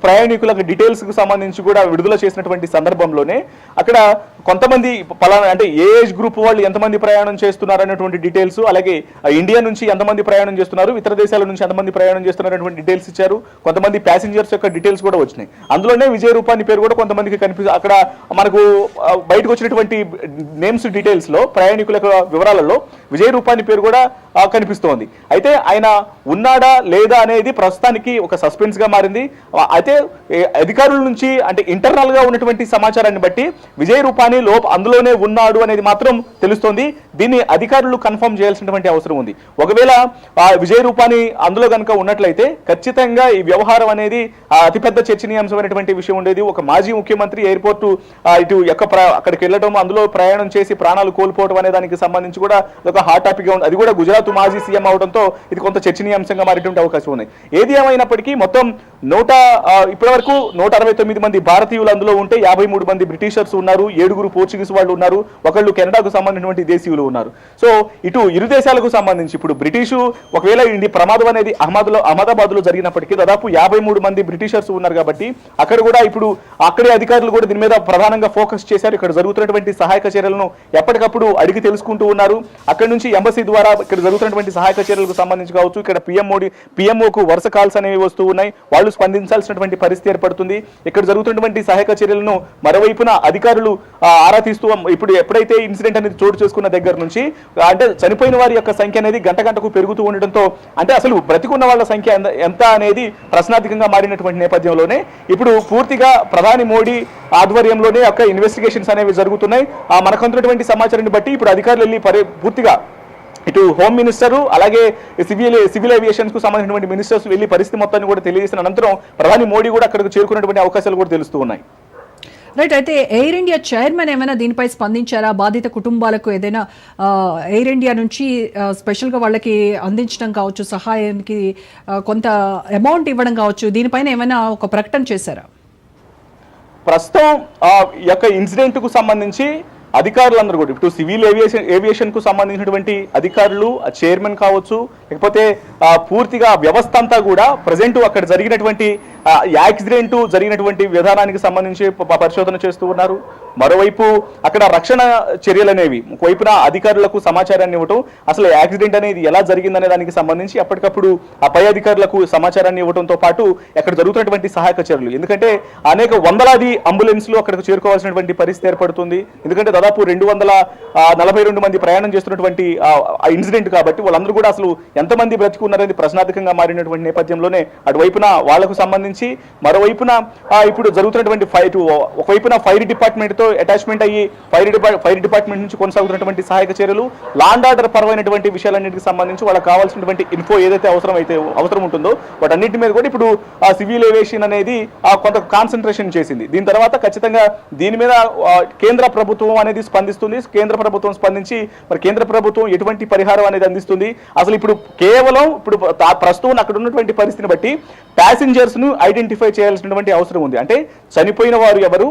ప్రయాణికులకు డీటెయిల్స్ కు సంబంధించి కూడా విడుదల చేసినటువంటి సందర్భంలోనే అక్కడ కొంతమంది పలానా అంటే ఏ ఏజ్ గ్రూప్ వాళ్ళు ఎంతమంది ప్రయాణం చేస్తున్నారు అనేటువంటి డీటెయిల్స్, అలాగే ఇండియా నుంచి ఎంతమంది ప్రయాణం చేస్తున్నారు, ఇతర దేశాల నుంచి ఎంతమంది ప్రయాణం చేస్తున్నారు అనేటువంటి డీటెయిల్స్ ఇచ్చారు. కొంతమంది ప్యాసింజర్స్ యొక్క డీటెయిల్స్ కూడా వచ్చినాయి. అందులోనే విజయ రూపాని పేరు కూడా కొంతమందికి అక్కడ మనకు బయటకు వచ్చినటువంటి నేమ్స్ డీటెయిల్స్ లో ప్రయాణికుల వివరాలలో విజయ రూపాని పేరు కూడా కనిపిస్తోంది. అయితే ఆయన ఉన్నాడా లేదా అనేది ప్రస్తుతానికి ఒక సస్పెన్స్ గా మారింది. అయితే అధికారుల నుంచి అంటే ఇంటర్నల్ గా ఉన్నటువంటి సమాచారాన్ని బట్టి విజయ రూపాని అందులోనే ఉన్నాడు అనేది మాత్రం తెలుస్తోంది. దీన్ని అధికారులు కన్ఫర్మ్ చేయాల్సినటువంటి అవసరం ఉంది. ఒకవేళ విజయ రూపాని అందులో కనుక ఉన్నట్లయితే ఖచ్చితంగా ఈ వ్యవహారం అనేది అతిపెద్ద చర్చనీయాంశమైనటువంటి విషయం ఉండేది. ఒక మాజీ ముఖ్యమంత్రి ఎయిర్పోర్టు ఇటు అక్కడికి వెళ్ళడం, అందులో ప్రయాణం చేసి ప్రాణాలు కోల్పోవడం అనే దానికి సంబంధించి కూడా ఒక హాట్ టాపిక్ గా ఉంది. అది కూడా గుజరాత్ మాజీ సీఎం అవడంతో ఇది కొంత చర్చనీయాంశంగా మారేటువంటి అవకాశం ఉన్నాయి. ఏది ఏమైనప్పటికీ మొత్తం ఇప్పటి వరకు 169 మంది భారతీయులు అందులో ఉంటే 53 మంది బ్రిటిషర్స్ ఉన్నారు, 7 పోర్చుగీస్ వాళ్ళు ఉన్నారు, ఒకళ్ళు కెనడాకు సంబంధించినటువంటి దేశీయులు ఉన్నారు. సో ఇటు ఇరు దేశాలకు సంబంధించి ఇప్పుడు బ్రిటిషు ఒకవేళ ఈ ప్రమాదం అనేది అహ్మదాబాద్ లో జరిగినప్పటికీ దాదాపు 53 మంది బ్రిటిషర్స్ ఉన్నారు కాబట్టి అక్కడ కూడా ఇప్పుడు అక్కడే అధికారులు కూడా దీని మీద ప్రధానంగా ఫోకస్ చేశారు. ఇక్కడ జరుగుతున్నటువంటి సహాయక చర్యలను ఎప్పటికప్పుడు అడిగి తెలుసుకుంటూ ఉన్నారు. అక్కడి నుంచి ఎంబసీ ద్వారా ఇక్కడ జరుగుతున్నటువంటి సహాయక చర్యలకు సంబంధించి కావచ్చు, ఇక్కడ పిఎంఓకు వరుస కాల్స్ అనేవి వస్తూ ఉన్నాయి, వాళ్ళు స్పందించాల్సినటువంటి పరిస్థితి ఏర్పడుతుంది. ఇక్కడ జరుగుతున్నటువంటి సహాయక చర్యలను మరోవైపున అధికారులు ఆరా తీస్తూ ఇప్పుడు ఎప్పుడైతే ఇన్సిడెంట్ అనేది చోటు చేసుకున్న దగ్గర నుంచి అంటే చనిపోయిన వారి యొక్క సంఖ్య అనేది గంటకు పెరుగుతూ ఉండడంతో అంటే అసలు బ్రతికున్న వాళ్ళ సంఖ్య ఎంత అనేది ప్రశ్నార్థకంగా మారినటువంటి నేపథ్యంలోనే ఇప్పుడు పూర్తిగా ప్రధాని మోడీ ఆధ్వర్యంలోనే యొక్క ఇన్వెస్టిగేషన్స్ అనేవి జరుగుతున్నాయి. మనకు అందుతున్నటువంటి సమాచారాన్ని బట్టి ఇప్పుడు అధికారులు వెళ్ళి పూర్తిగా ఇటు హోమ్ మినిస్టరు అలాగే సివిల్ ఏవియేషన్స్ కు సంబంధించినటువంటి మినిస్టర్స్ వెళ్ళి పరిస్థితి మొత్తాన్ని కూడా తెలియజేసిన అనంతరం ప్రధాని మోడీ కూడా అక్కడికి చేరుకున్నటువంటి అవకాశాలు కూడా తెలుస్తూ ఉన్నాయి. రైట్. అయితే ఎయిర్ ఇండియా చైర్మన్ ఏమైనా దీనిపై స్పందించారా? బాధిత కుటుంబాలకు ఏదైనా ఎయిర్ ఇండియా నుంచి స్పెషల్గా వాళ్ళకి అందించడం కావచ్చు, సహాయానికి కొంత అమౌంట్ ఇవ్వడం కావచ్చు, దీనిపైన ఏమైనా ఒక ప్రకటన చేశారా? ప్రస్తుతం ఈ యొక్క ఇన్సిడెంట్ కు సంబంధించి అధికారులందరూ కూడా ఇప్పుడు సివిల్ ఏవియేషన్ కు సంబంధించినటువంటి అధికారులు, చైర్మన్ కావచ్చు, లేకపోతే పూర్తిగా వ్యవస్థ అంతా కూడా ప్రజెంట్ అక్కడ జరిగినటువంటి యాక్సిడెంట్ జరిగినటువంటి విధానానికి సంబంధించి పరిశోధన చేస్తూ ఉన్నారు. మరోవైపు అక్కడ రక్షణ చర్యలు అనేవి ఒకవైపున అధికారులకు సమాచారాన్ని ఇవ్వటం, అసలు యాక్సిడెంట్ అనేది ఎలా జరిగిందనే దానికి సంబంధించి అప్పటికప్పుడు ఆ పై అధికారులకు సమాచారాన్ని ఇవ్వడంతో పాటు అక్కడ జరుగుతున్నటువంటి సహాయక చర్యలు, ఎందుకంటే అనేక వందలాది అంబులెన్స్లు అక్కడికి చేరుకోవాల్సినటువంటి పరిస్థితి ఏర్పడుతుంది. ఎందుకంటే దాదాపు 242 మంది ప్రయాణం చేస్తున్నటువంటి ఇన్సిడెంట్ కాబట్టి వాళ్ళందరూ కూడా అసలు ఎంతమంది బ్రతికున్నారనేది ప్రశ్నార్థకంగా మారినటువంటి నేపథ్యంలోనే అటువైపున వాళ్లకు సంబంధించి మరోవైపున ఇప్పుడు జరుగుతున్నటువంటి ఒకవైపున ఫైర్ డిపార్ట్మెంట్ తో అటాచ్మెంట్ అయ్యి ఫైర్ డిపార్ట్మెంట్ నుంచి కొనసాగుతున్నటువంటి సహాయక చర్యలు, లాండ్ ఆర్డర్ పరమైనటువంటి విషయాలన్నిటికి సంబంధించి వాళ్ళకి కావాల్సినటువంటి ఇన్ఫో ఏదైతే అవసరం ఉంటుందో వాటన్నిటి మీద కూడా ఇప్పుడు సివిల్ ఏవియేషన్ అనేది కొంత కాన్సన్ట్రేషన్ చేసింది. దీని తర్వాత ఖచ్చితంగా దీని మీద కేంద్ర ప్రభుత్వం అనేది స్పందిస్తుంది. కేంద్ర ప్రభుత్వం స్పందించి మరి కేంద్ర ప్రభుత్వం ఎటువంటి పరిహారం అనేది అందిస్తుంది, అసలు ఇప్పుడు కేవలం ప్రస్తుతం అక్కడ ఉన్నటువంటి పరిస్థితిని బట్టి ప్యాసింజర్స్ ను ఐడెంటిఫై చేయాల్సినటువంటి అవసరం ఉంది. అంటే చనిపోయిన వారు ఎవరు,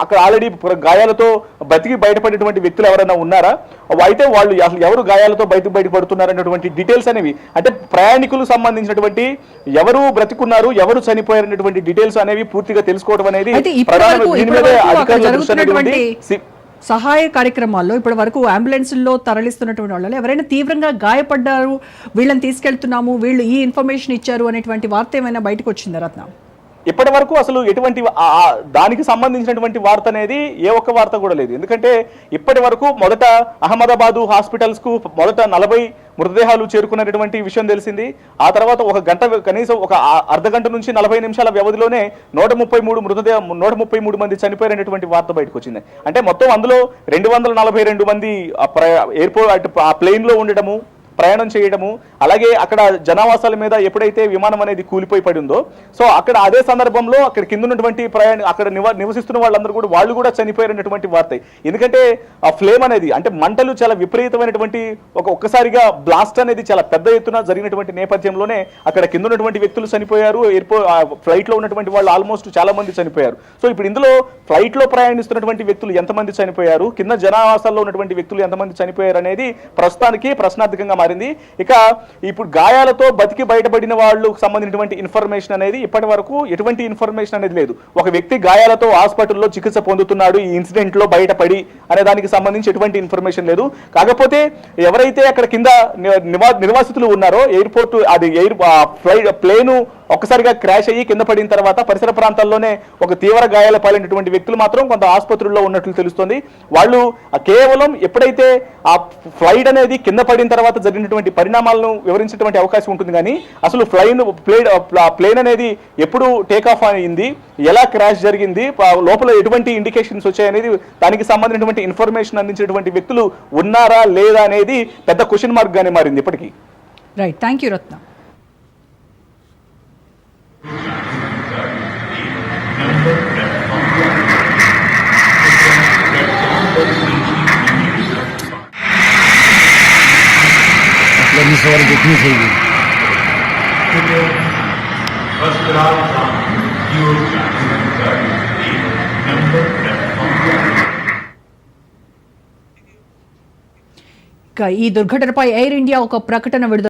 అక్కడ ఆల్రెడీ గాయాలతో బయటపడేటువంటి వ్యక్తులు ఎవరైనా ఉన్నారా, అయితే వాళ్ళు అసలు ఎవరు గాయాలతో బయటపడుతున్నారు అనేటువంటి డీటెయిల్స్ అనేవి, అంటే ప్రయాణికులు సంబంధించినటువంటి ఎవరు బ్రతికున్నారు ఎవరు చనిపోయారనేటువంటి డీటెయిల్స్ అనేవి పూర్తిగా తెలుసుకోవడం అనేది సహాయ కార్యక్రమాల్లో ఇప్పటి వరకు అంబులెన్స్లో తరలిస్తున్నటువంటి వాళ్ళు ఎవరైనా తీవ్రంగా గాయపడ్డారు, వీళ్ళని తీసుకెళ్తున్నాము, వీళ్ళు ఈ ఇన్ఫర్మేషన్ ఇచ్చారు అనేటువంటి వార్త ఏమైనా బయటకు వచ్చిందా రత్న? ఇప్పటి వరకు అసలు ఎటువంటి దానికి సంబంధించినటువంటి వార్త అనేది ఏ ఒక్క వార్త కూడా లేదు. ఎందుకంటే ఇప్పటి వరకు మొదట అహ్మదాబాదు హాస్పిటల్స్ కు మొదట 40 మృతదేహాలు చేరుకున్నటువంటి విషయం తెలిసింది. ఆ తర్వాత ఒక గంట కనీసం ఒక అర్ధ గంట నుంచి 40 నిమిషాల వ్యవధిలోనే 133 మంది చనిపోయినటువంటి వార్త బయటకు వచ్చింది. అంటే మొత్తం అందులో 242 మంది ఎయిర్పోర్ట్ ప్లేన్ లో ఉండడము, ప్రయాణం చేయడము, అలాగే అక్కడ జనావాసాల మీద ఎప్పుడైతే విమానం అనేది కూలిపోయి పడిందో సో అక్కడ అదే సందర్భంలో అక్కడ కింద ఉన్నటువంటి అక్కడ నివసిస్తున్న వాళ్ళందరూ కూడా వాళ్ళు కూడా చనిపోయినటువంటి వార్త. ఎందుకంటే ఆ ఫ్లేమ్ అనేది అంటే మంటలు చాలా విపరీతమైనటువంటి ఒక్కసారిగా బ్లాస్ట్ అనేది చాలా పెద్ద ఎత్తున జరిగినటువంటి నేపథ్యంలోనే అక్కడ కింద ఉన్నటువంటి వ్యక్తులు చనిపోయారు. ఫ్లైట్ లో ఉన్నటువంటి వాళ్ళు ఆల్మోస్ట్ చాలా మంది చనిపోయారు. సో ఇప్పుడు ఇందులో ఫ్లైట్ లో ప్రయాణిస్తున్నటువంటి వ్యక్తులు ఎంతమంది చనిపోయారు, కింద జనావాసాల్లో ఉన్నటువంటి వ్యక్తులు ఎంతమంది చనిపోయారు అనేది ప్రస్తుతానికి ప్రశ్నార్థకంగా మారింది. ఇక ఇప్పుడు గాయాలతో బతికి బయటపడిన వాళ్ళకు సంబంధించినటువంటి ఇన్ఫర్మేషన్ అనేది ఇప్పటి వరకు ఎటువంటి ఇన్ఫర్మేషన్ అనేది లేదు. ఒక వ్యక్తి గాయాలతో హాస్పిటల్లో చికిత్స పొందుతున్నాడు ఈ ఇన్సిడెంట్ లో బయటపడి అనే దానికి సంబంధించి ఎటువంటి ఇన్ఫర్మేషన్ లేదు. కాకపోతే ఎవరైతే అక్కడ కింద నిర్వాసితులు ఉన్నారో ఎయిర్పోర్ట్ అది ప్లేను ఒక్కసారిగా క్రాష్ అయ్యి కింద పడిన తర్వాత పరిసర ప్రాంతాల్లోనే ఒక తీవ్ర గాయాల పాలైనటువంటి వ్యక్తులు మాత్రం కొంత ఆసుపత్రుల్లో ఉన్నట్లు తెలుస్తోంది. వాళ్ళు కేవలం ఎప్పుడైతే ఆ ఫ్లైట్ అనేది కింద పడిన తర్వాత జరిగినటువంటి పరిణామాలను వివరించేటువంటి అవకాశం ఉంటుంది, కానీ అసలు ప్లేన్ అనేది ఎప్పుడు టేక్ ఆఫ్ అయింది, ఎలా క్రాష్ జరిగింది, లోపల ఎటువంటి ఇండికేషన్స్ వచ్చాయనేది దానికి సంబంధించినటువంటి ఇన్ఫర్మేషన్ అందించినటువంటి వ్యక్తులు ఉన్నారా లేదా అనేది పెద్ద క్వశ్చన్ మార్క్ గానే మారింది ఇప్పటికీ. రైట్, థ్యాంక్ యూ రత్న. अपनी सवारी देखनी चाहिए. ఈ దుర్ఘటనపై ఎయిర్ ఇండియా ఒక ప్రకటన విడుదల